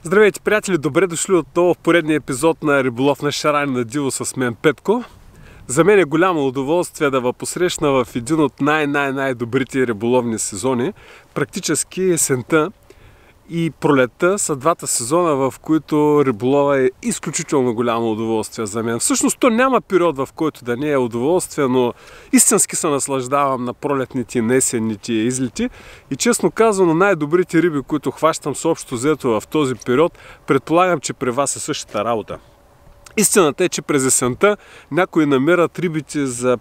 Здравейте, приятели! Добре дошли отново в поредния епизод на Риболов на шарани на диво с мен, Петко. За мен е голямо удоволствие да ви посрещна в един от най-добрите риболовни сезони. Практически есента и пролетта са двата сезона, в които риболова е изключително голямо удоволствие за мен. Всъщност то няма период, в който да не е удоволствие, но истински се наслаждавам на пролетните и на есенните излети. И честно казано, най-добрите риби, които хващам с общо взето в този период, предполагам, че при вас е същата работа. Истината е, че през есента някои намират рибите за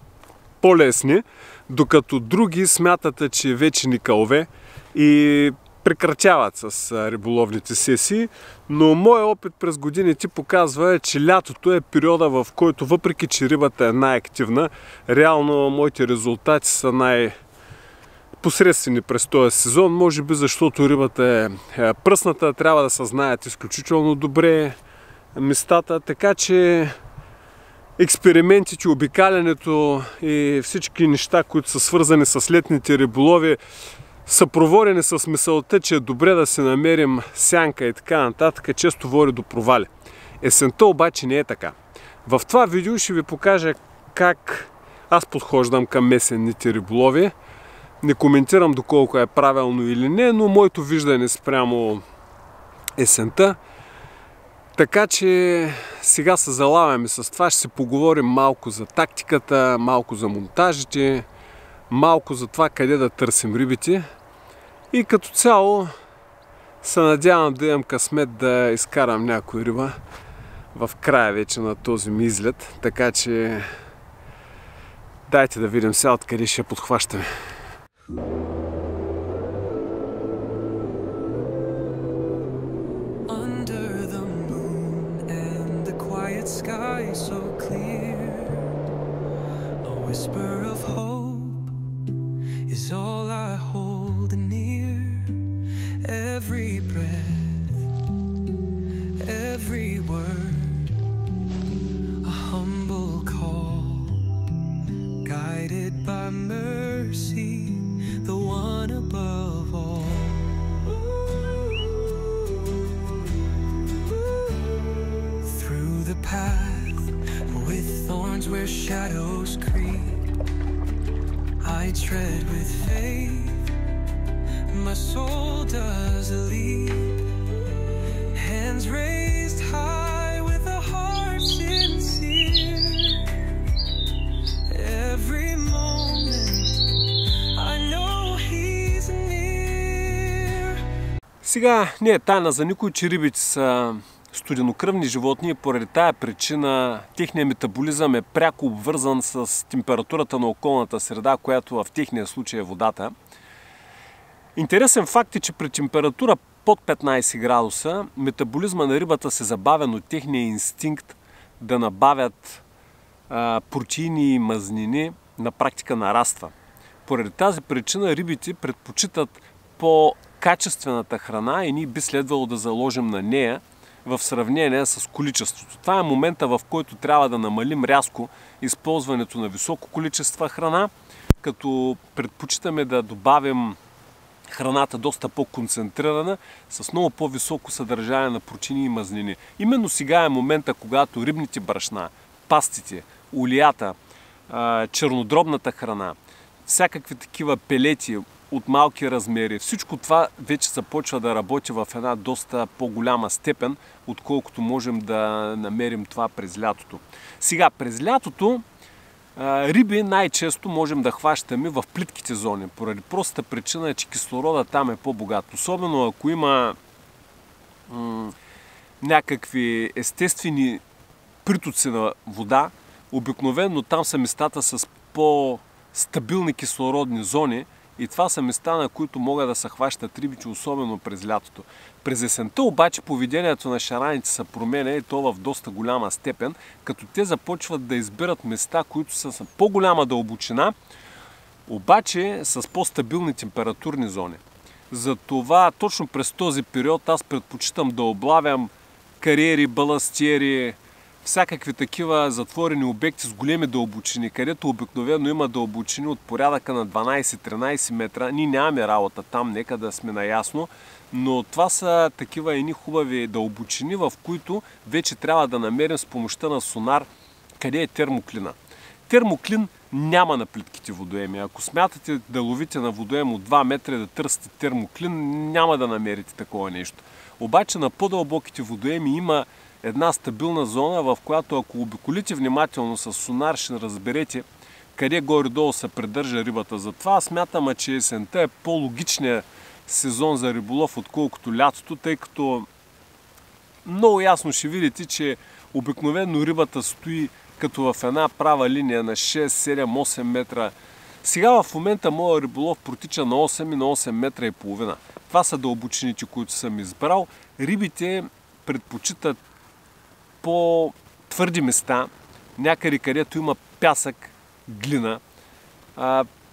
по-лесни, докато други смятат, че вече ни кълве и прекратяват с риболовните сесии, но моят опит през годините показва, че лятото е периода, в който въпреки, че рибата е най-активна, реално моите резултати са най-посредствени през този сезон, може би защото рибата е пръсната, трябва да се знаят изключително добре местата, така че експериментите, обикалянето и всички неща, които са свързани с летните риболови, съпроводени с мисълта, че е добре да си намерим сянка и така нататък, често води до провали. Есента обаче не е така. В това видео ще ви покажа как аз подхождам към есенните риболови. Не коментирам доколко е правилно или не, но моето виждане спрямо есента. Така че сега се залавяме с това, ще се поговорим малко за тактиката, малко за монтажите, малко за това къде да търсим рибите и като цяло се надявам да имам късмет да изкарам някоя риба в края вече на този ми излет, така че дайте да видим сега откъде ще подхващаме. Is all I hold near. Every breath, every word, a humble call, guided by mercy, the one above all. Through the path with thorns where shadows creep, I tread with faith, my soul does a leap, hands raised high with a heart sincere. Every moment I know he's near. Сега не е тайна за никой, че рибите са студенокръвни животни и поради тая причина техният метаболизъм е пряко обвързан с температурата на околната среда, която в техния случай е водата. Интересен факт е, че при температура под 15 градуса метаболизма на рибата се забавя, но техният инстинкт да набавят протеини и мазнини на практика нараства. Поради тази причина рибите предпочитат по-качествената храна и ние би следвало да заложим на нея в сравнение с количеството. Това е момента, в който трябва да намалим рязко използването на високо количество храна, като предпочитаме да добавим храната доста по-концентрирана, с много по-високо съдържание на протеини и мазнини. Именно сега е момента, когато рибните брашна, пастите, олията, чернодробната храна, всякакви такива пелети от малки размери, всичко това вече започва да работи в една доста по-голяма степен, отколкото можем да намерим това през лятото. Сега, през лятото риби най-често можем да хващаме в плитките зони, поради простата причина, че кислорода там е по-богат. Особено ако има някакви естествени притоци на вода, обикновено там са местата с по-стабилни кислородни зони, и това са места, на които могат да се хващат рибите, особено през лятото. През есента обаче поведението на шараните се променя и то в доста голяма степен, като те започват да избират места, които са с по-голяма дълбочина, обаче с по-стабилни температурни зони. Затова точно през този период аз предпочитам да облавям кариери, баластиери, всякакви такива затворени обекти с големи дълбочини, където обикновено има дълбочини от порядъка на 12-13 метра. Ние нямаме работа там, нека да сме наясно. Но това са такива едни хубави дълбочини, в които вече трябва да намерим с помощта на сонар къде е термоклина. Термоклин няма на плитките водоеми. Ако смятате да ловите на водоем от 2 метра и да търсите термоклин, няма да намерите такова нещо. Обаче на по-дълбоките водоеми има една стабилна зона, в която ако обиколите внимателно с сонар, ще разберете къде горе-долу се придържа рибата. Затова смятам, че есента е по-логичният сезон за риболов, отколкото лятото, тъй като много ясно ще видите, че обикновено рибата стои като в една права линия на 6, 7, 8 метра. Сега в момента моят риболов протича на 8 и на 8 метра и половина. Това са дълбочините, които съм избрал. Рибите предпочитат по-твърди места, някъде където има пясък, глина.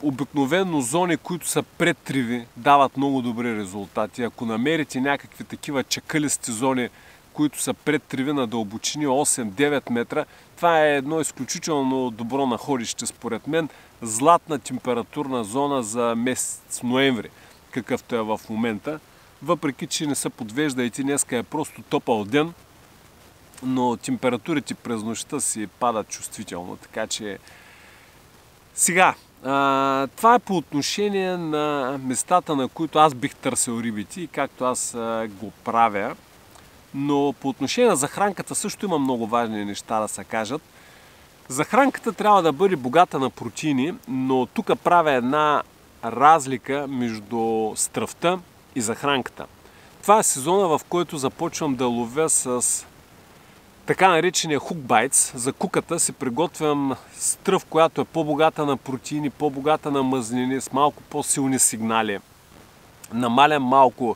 Обикновено зони, които са предтриви, дават много добри резултати. Ако намерите някакви такива чакалисти зони, които са предтриви на дълбочини 8-9 метра, това е едно изключително добро находище, според мен. Златна температурна зона за месец ноември, какъвто е в момента. Въпреки че не се подвеждайте, днеска е просто топъл ден, но температурите през нощта си падат чувствително, така че сега, това е по отношение на местата, на които аз бих търсил рибите и както аз го правя. Но по отношение на захранката също има много важни неща да се кажат. Захранката трябва да бъде богата на протеини, но тук правя една разлика между стръвта и захранката. Това е сезона, в който започвам да ловя с така наречения hook bites. За куката си приготвям стръв, която е по-богата на протеини, по-богата на мазнини, с малко по-силни сигнали. Намалям малко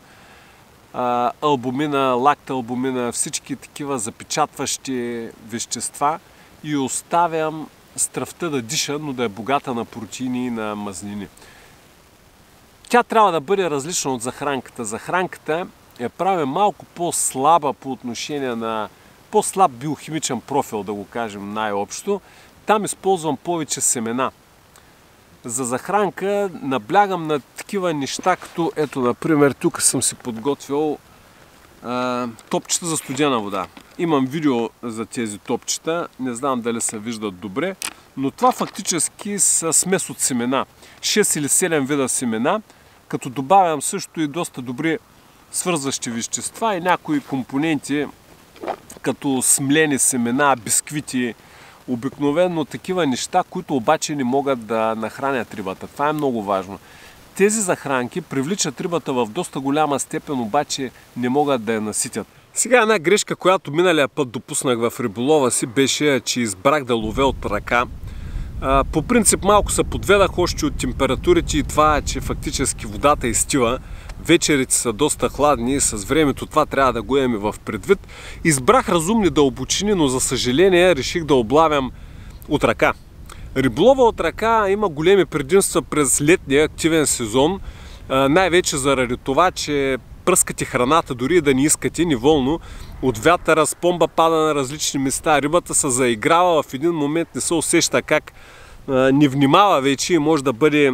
албумина, лакталбумина, всички такива запечатващи вещества и оставям стръвта да диша, но да е богата на протеини и на мазнини. Тя трябва да бъде различна от захранката. Захранката я правя малко по-слаба по отношение на по-слаб биохимичен профил, да го кажем най-общо. Там използвам повече семена. За захранка наблягам на такива неща, като ето, например, тук съм си подготвил топчета за студена вода. Имам видео за тези топчета, не знам дали се виждат добре, но това фактически са смес от семена. 6 или 7 вида семена, като добавям също и доста добри свързващи вещества и някои компоненти, като смлени семена, бисквити, обикновено такива неща, които обаче не могат да нахранят рибата. Това е много важно. Тези захранки привличат рибата в доста голяма степен, обаче не могат да я наситят. Сега една грешка, която миналия път допуснах в риболова си, беше, че избрах да ловя от ръка. По принцип малко се подведах още от температурите и това, че фактически водата изстива. Вечерите са доста хладни и с времето това трябва да го имаме в предвид. Избрах разумни дълбочини, но за съжаление реших да облавям от ръка. Риболова от ръка има големи предимства през летния активен сезон, най-вече заради това, че пръскате храната, дори да не искате, неволно, от вятъра, с помба пада на различни места, рибата се заиграва, в един момент не се усеща как не внимава вече и може да бъде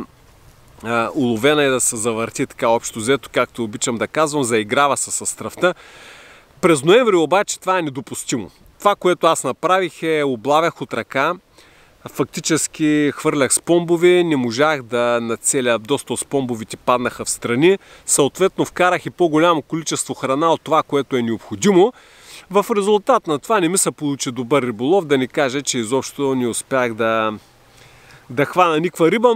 уловена и да се завърти така общо взето, както обичам да казвам, заиграва се с стръвта. През ноември обаче това е недопустимо. Това, което аз направих е облавях от ръка, фактически хвърлях спомбови, не можах да нацеля, доста от спомбовите паднаха в страни, съответно вкарах и по-голямо количество храна от това, което е необходимо. В резултат на това не ми се получи добър риболов, да не кажа, че изобщо не успях да хвана никаква риба,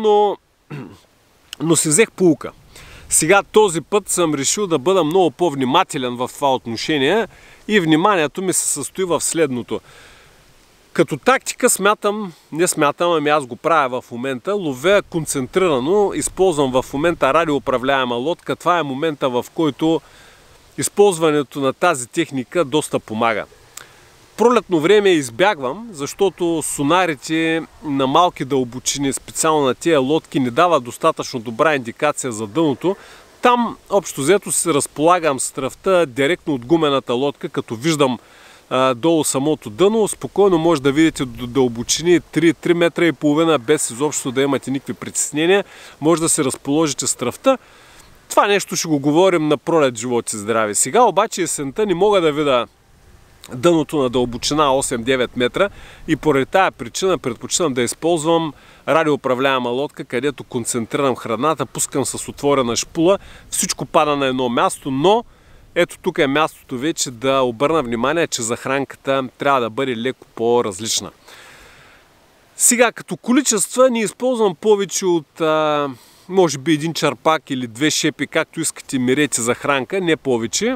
но си взех поука. Сега този път съм решил да бъда много по-внимателен в това отношение и вниманието ми се състои в следното. Като тактика аз го правя в момента, ловя концентрирано, използвам в момента радиоуправляема лодка. Това е момента, в който използването на тази техника доста помага. Пролетно време избягвам, защото сонарите на малки дълбочини, специално на тия лодки, не дават достатъчно добра индикация за дъното. Там общо взето се разполагам с стръвта директно от гумената лодка, като виждам долу самото дъно. Спокойно може да видите до дълбочини 3 метра и половина, без изобщо да имате никакви притеснения. Може да се разположите стръвта. Това нещо ще го говорим на пролет, живот и здраве. Сега обаче есента не мога да видя дъното на дълбочина 8-9 метра и поради тая причина предпочитам да използвам радиоуправляема лодка, където концентрирам храната, пускам с отворена шпула, всичко пада на едно място, но ето тук е мястото вече да обърна внимание, че захранката трябва да бъде леко по-различна. Сега като количества не използвам повече от може би един чарпак или 2 шепи, както искате мерете захранка, не повече.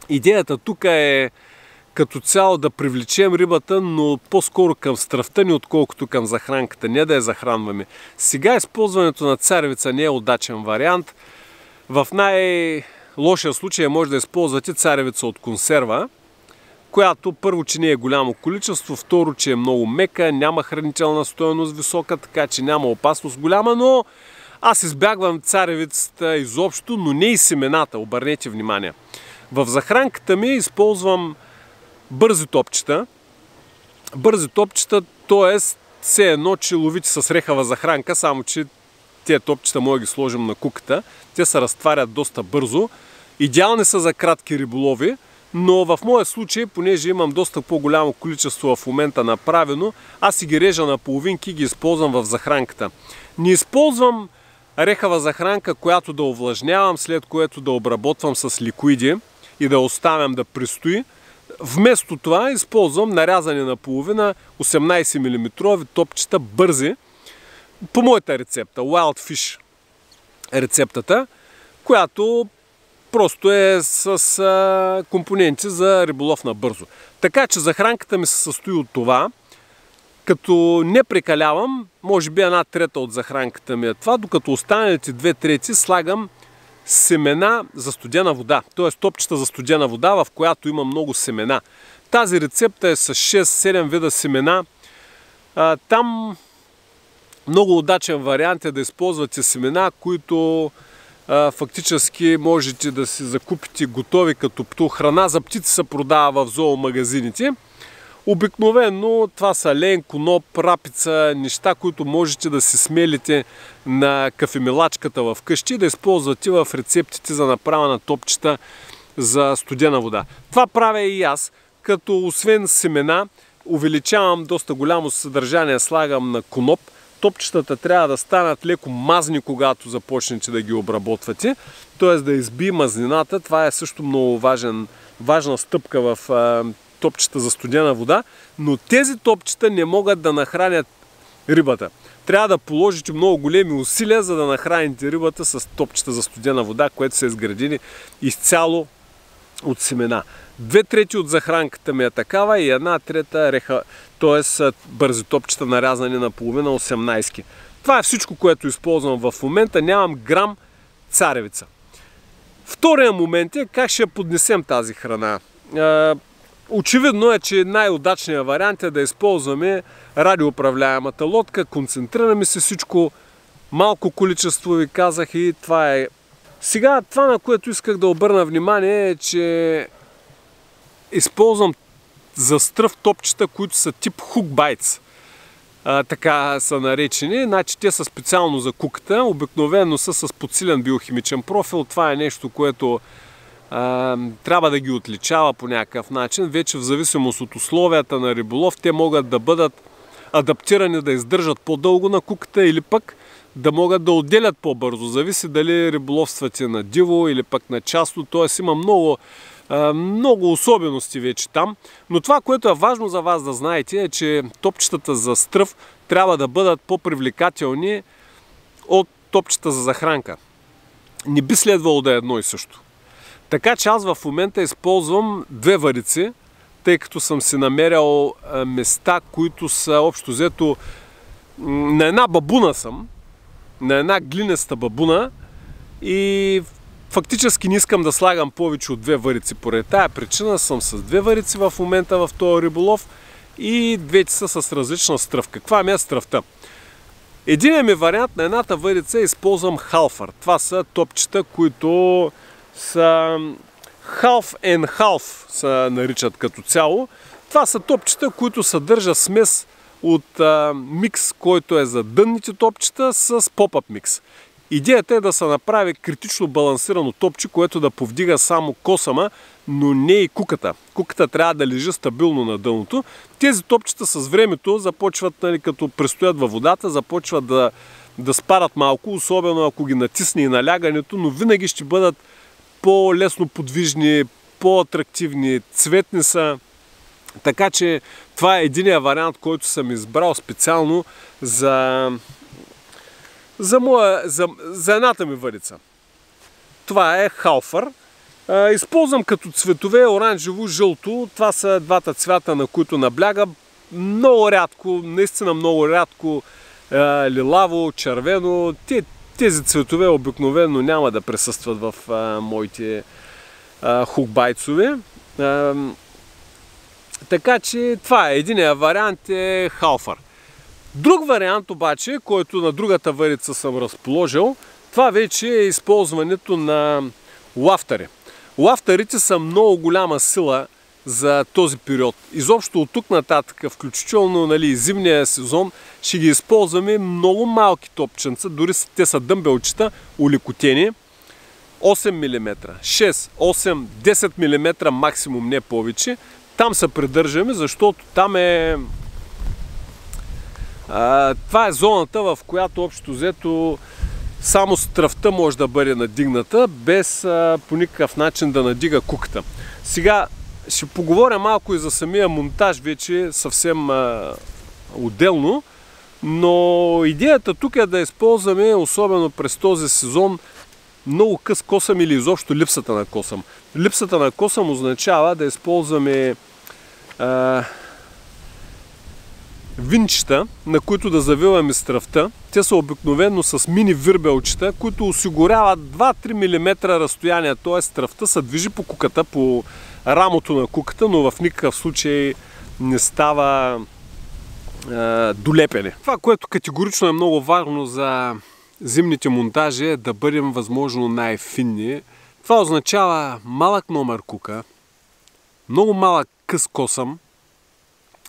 Идеята тук е като цяло да привлечем рибата, но по-скоро към стръвта ни, отколкото към захранката, не да я захранваме. Сега използването на царевица не е удачен вариант. В най-лошия случай може да използвате царевица от консерва, която първо, че не е голямо количество, второ, че е много мека, няма хранителна стойност висока, така че няма опасност голяма, но аз избягвам царевицата изобщо, но не и семената, обърнете внимание. В захранката ми използвам бързи топчета. Бързи топчета, т.е. все едно, че ловите с рехава захранка, само че тези топчета може да ги сложим на куката. Те се разтварят доста бързо. Идеални са за кратки риболови, но в моя случай, понеже имам доста по-голямо количество в момента направено, аз си ги режа на половинки и ги използвам в захранката. Не използвам рехава захранка, която да увлажнявам, след което да обработвам с ликвиди и да оставям да престои. Вместо това използвам нарязани на половина 18 мм топчета бързи по моята рецепта, Wild Fish рецептата, която просто е с компоненти за риболов на бързо. Така че захранката ми се състои от това. Като не прекалявам, може би 1/3 от захранката ми е това, докато останалите 2/3 слагам семена за студена вода, т.е. топчета за студена вода, в която има много семена. Тази рецепта е с 6-7 вида семена. Там много удачен вариант е да използвате семена, които фактически можете да си закупите готови като птохрана. За птици се продава в зоомагазините. Обикновено това са лен, коноп, рапица, неща, които можете да си смелите на кафемелачката в къщи и да използвате в рецептите за направа на топчета за студена вода. Това правя и аз, като освен семена увеличавам доста голямо съдържание, слагам на коноп. Топчетата трябва да станат леко мазни, когато започнете да ги обработвате, т.е. да изби мазнината. Това е също много важна стъпка в топчета за студена вода, но тези топчета не могат да нахранят рибата. Трябва да положите много големи усилия, за да нахраните рибата с топчета за студена вода, което са изградени изцяло от семена. 2/3 от захранката ми е такава и 1/3 реха, т.е. бързи топчета нарязани на половина 18. Това е всичко, което използвам в момента. Нямам грам царевица. Втория момент е как ще поднесем тази храна. Очевидно е, че най-удачният вариант е да използваме радиоуправляемата лодка. Концентрираме се всичко, малко количество ви казах и това е. Сега това, на което исках да обърна внимание е, че използвам за стръв топчета, които са тип hook bites. Така са наречени. Значи те са специално за куката. Обикновено са с подсилен биохимичен профил. Това е нещо, което трябва да ги отличава по някакъв начин. Вече в зависимост от условията на риболов, те могат да бъдат адаптирани да издържат по-дълго на куката или пък да могат да отделят по-бързо. Зависи дали риболовствате на диво или пък на частно. Т.е. има много особености вече там. Но това, което е важно за вас да знаете, е, че топчетата за стръв трябва да бъдат по-привлекателни от топчета за захранка. Не би следвало да е едно и също. Така че аз в момента използвам 2 варици, тъй като съм си намерил места, които са общо взето на една бабуна съм, на една глинеста бабуна и фактически не искам да слагам повече от 2 варици. Поради тая причина съм с 2 варици в момента в този риболов и двете са с различна стръв. Каква ми е стръвта? Единият ми вариант на едната варица използвам халфър. Това са топчета, които са half and half се наричат като цяло. Това са топчета, които съдържа смес от микс, който е за дънните топчета с поп-ап микс. Идеята е да се направи критично балансирано топче, което да повдига само косама, но не и куката. Куката трябва да лежи стабилно на дъното. Тези топчета с времето започват, нали, като престоят във водата, започват да спадат малко, особено ако ги натисне и налягането, но винаги ще бъдат по-лесно подвижни, по-атрактивни, цветни са. Така че това е единия вариант, който съм избрал специално за едната ми въдица. Това е халфър. Използвам като цветове оранжево, жълто. Това са двата цвята, на които набляга. Много рядко, наистина много рядко лилаво, червено. Тези цветове обикновено няма да присъстват в моите хукбайцове. Така че това е. Единия вариант е халфър. Друг вариант обаче, който на другата въдица съм разположил, това вече е използването на лафтари. Лафтарите са много голяма сила за този период. Изобщо от тук нататък, включително, нали, зимния сезон, ще ги използваме много малки топченца, дори те са дъмбелчета, улекотени. 8 мм, 6, 8, 10 мм максимум, не повече. Там се придържаме, защото там е... това е зоната, в която общо взето само стръвта може да бъде надигната, без по никакъв начин да надига куката. Сега ще поговоря малко и за самия монтаж вече съвсем отделно, но идеята тук е да използваме, особено през този сезон, много къс косъм или изобщо липсата на косъм. Липсата на косъм означава да използваме винчета, на които да завиваме стръвта. Те са обикновено с мини вирбелчета, които осигуряват 2-3 мм разстояние, т.е. стръвта се движи по куката, по рамото на куката, но в никакъв случай не става долепене. Това, което категорично е много важно за зимните монтажи, е да бъдем възможно най-финни. Това означава малък номер кука, много малък къс косъм.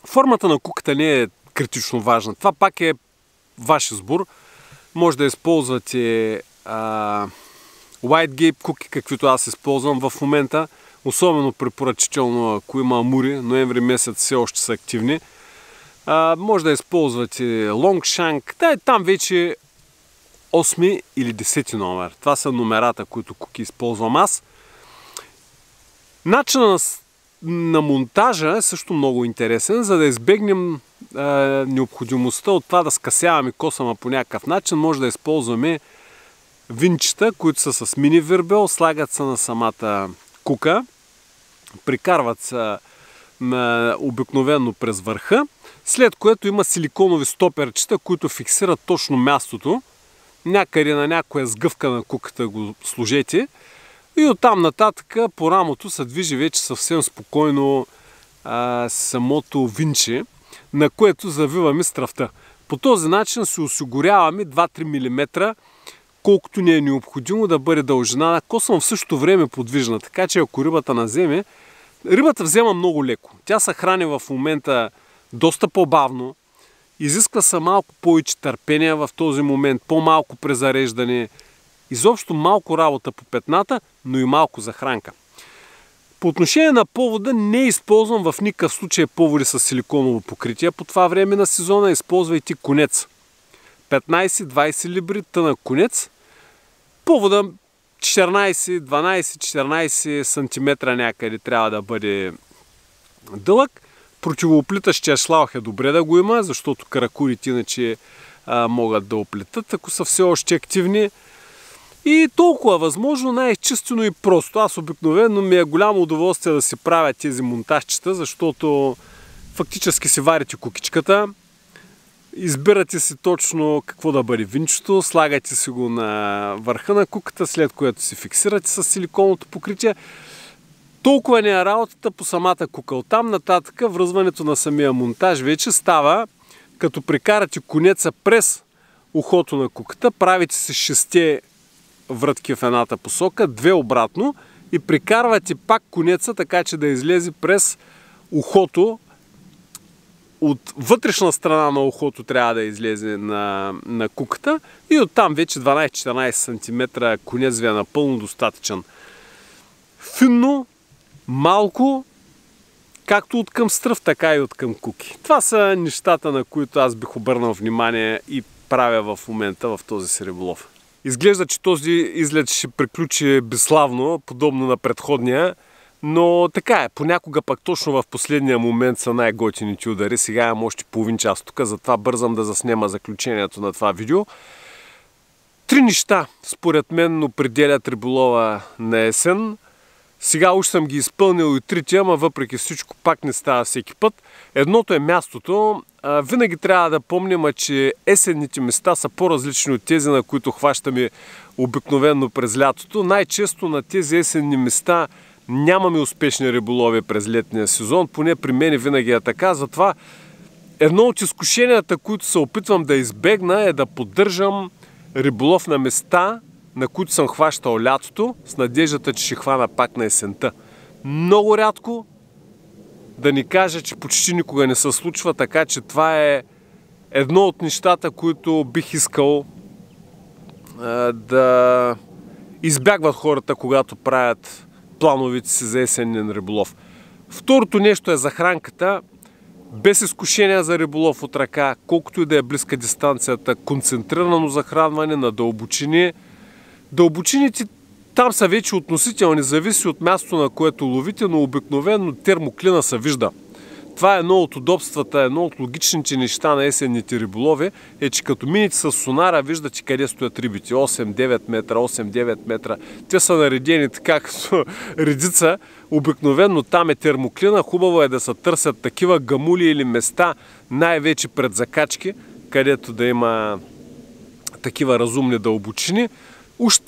Формата на куката не е критично важна. Това пак е ваш избор. Може да използвате White Gape куки, каквито аз използвам в момента. Особено препоръчително, ако има амури, ноември месец все още са активни. Може да използвате Longshank. Там вече 8 или 10 номер. Това са номерата, които куки използвам аз. Начинът на монтажа е също много интересен, за да избегнем необходимостта от това да скъсяваме косъма по някакъв начин. Може да използваме винчета, които са с мини вирбел, слагат се на самата кука, прикарват се обикновено през върха, след което има силиконови стоперчета, които фиксират точно мястото. Някъде на някоя сгъвка на куката го сложете и оттам нататък по рамото се движи вече съвсем спокойно самото винче, на което завиваме стръвта. По този начин се осигуряваме 2-3 мм, колкото ни е необходимо да бъде дължина на косъм, в същото време подвижна. Така че ако рибата наземе, рибата взема много леко. Тя се храни в момента доста по-бавно, изисква се малко повече търпение в този момент, по-малко презареждане, изобщо малко работа по петната, но и малко захранка. По отношение на повода не използвам в никакъв случай поводи с силиконово покритие. По това време на сезона използвайте конец. 15-20 либри тънък конец. Повода 12-14 см някъде трябва да бъде дълъг. Противооплитащия шлаух е добре да го има, защото каракурите иначе могат да оплетат, ако са все още активни. И толкова възможно най-чистено и просто. Аз обикновено ми е голямо удоволствие да си правя тези монтажчета, защото фактически си варите кукичката, избирате си точно какво да бъде винчето, слагате си го на върха на куката, след което си фиксирате с силиконното покритие. Толкова не е работата по самата кука. Оттам нататък връзването на самия монтаж вече става, като прикарате конеца през ухото на куката, правите си 6 вратки в едната посока, 2 обратно и прикарвате пак конеца, така че да излезе през ухото от вътрешна страна на ухото трябва да излезе на куката и оттам вече 12-14 см конец ви е напълно достатъчен. Финно, малко, както от към стръв, така и от към куки. Това са нещата, на които аз бих обърнал внимание и правя в момента в този си риболов. Изглежда, че този излет ще приключи безславно, подобно на предходния, но така е. Понякога пък точно в последния момент са най-готините удари. Сега имам още половин час тук, затова бързам да заснема заключението на това видео. 3 неща, според мен, определят риболова на есен. Сега уж съм ги изпълнил и 3, ама въпреки всичко пак не става всеки път. Едното е мястото. Винаги трябва да помним, че есенните места са по-различни от тези, на които хващаме обикновено през лятото. Най-често на тези есенни места нямаме успешни риболови през летния сезон, поне при мен винаги е така. Затова едно от изкушенията, които се опитвам да избегна, е да поддържам риболов на места, на които съм хващал лятото, с надеждата, че ще хвана пак на есента. Много рядко, да ни кажа, че почти никога не се случва, така че това е едно от нещата, които бих искал да избягват хората, когато правят плановете си за есенен риболов. Второто нещо е захранката. Без изкушения за риболов от ръка, колкото и да е близка дистанцията, концентрирано захранване на дълбочини. Дълбочините там са вече относителни, зависи от мястото, на което ловите, но обикновено термоклина се вижда. Това е едно от удобствата, едно от логичните неща на есенните риболови, е, че като минете с сонара, виждате къде стоят рибите. 8-9 метра, 8-9 метра. Те са наредени така като редица. Обикновено там е термоклина. Хубаво е да се търсят такива гамули или места, най-вече пред закачки, където да има такива разумни дълбочини.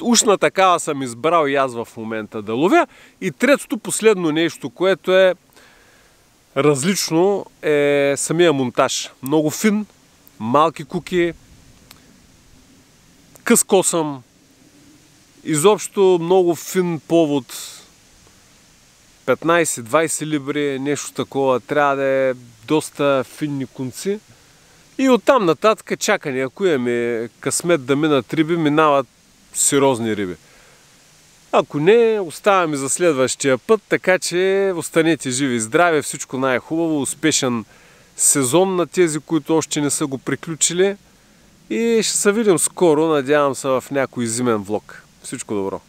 Уж на такава съм избрал и аз в момента да ловя. И третото, последно нещо, което е различно, е самия монтаж. Много фин, малки куки, къс косъм, изобщо много фин повод, 15-20 либри, нещо такова. Трябва да е доста финни конци. И оттам нататък чакане. Ако имаме късмет да минат риби, минават сериозни риби. Ако не, оставаме за следващия път, така че останете живи и здрави, всичко най-хубаво, успешен сезон на тези, които още не са го приключили и ще се видим скоро, надявам се, в някой зимен влог. Всичко добро!